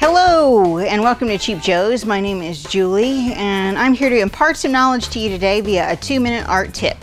Hello and welcome to Cheap Joe's. My name is Julie and I'm here to impart some knowledge to you today via a 2-minute art tip.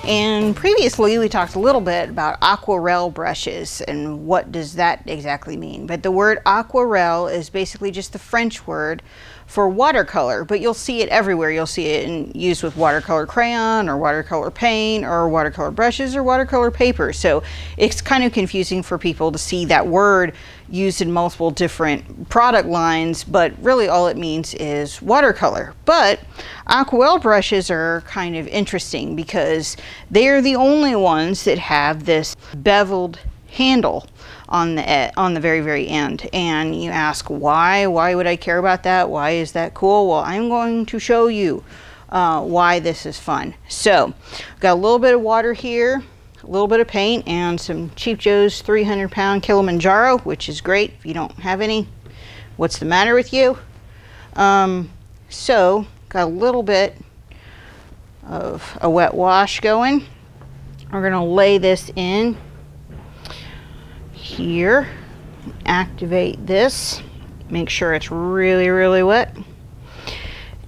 And previously we talked a little bit about Aquarelle brushes and what does that exactly mean. But the word Aquarelle is basically just the French word for watercolor, but you'll see it everywhere. You'll see it used with watercolor crayon or watercolor paint or watercolor brushes or watercolor paper. So it's kind of confusing for people to see that word used in multiple different product lines, but really all it means is watercolor. But Aquarelle brushes are kind of interesting because they're the only ones that have this beveled handle on the very end. And you ask why would I care about that? Why is that cool? Well, I'm going to show you why this is fun. So got a little bit of water here, a little bit of paint, and some Cheap Joe's 300-pound Kilimanjaro, which is great. If you don't have any, what's the matter with you? So got a little bit of a wet wash going. We're gonna lay this in here, activate this, make sure it's really wet,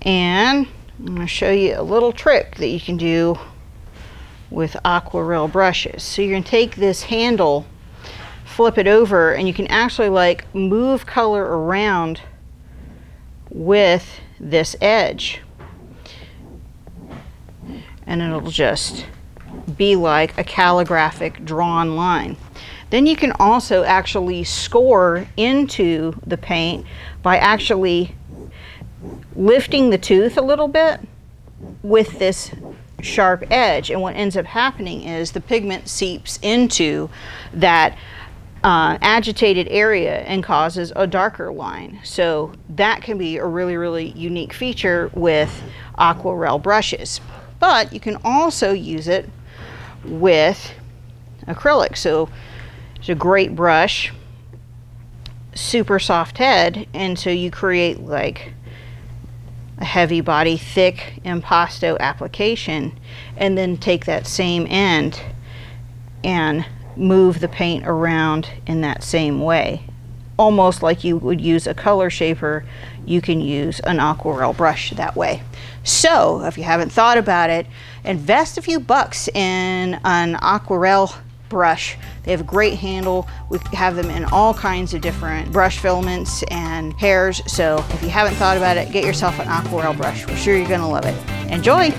and I'm going to show you a little trick that you can do with Aquarelle brushes. So you're going to take this handle, flip it over, and you can actually like move color around with this edge, and it'll just be like a calligraphic drawn line. Then you can also actually score into the paint by actually lifting the tooth a little bit with this sharp edge. And what ends up happening is the pigment seeps into that agitated area and causes a darker line. So that can be a really unique feature with Aquarelle brushes. But you can also use it with acrylic. So it's a great brush, super soft head, and so you create like a heavy body, thick impasto application, and then take that same end and move the paint around in that same way. Almost like you would use a color shaper, you can use an Aquarelle brush that way. So if you haven't thought about it, invest a few bucks in an Aquarelle brush. They have a great handle. We have them in all kinds of different brush filaments and hairs. So if you haven't thought about it, get yourself an Aquarelle brush. We're sure you're gonna love it. Enjoy!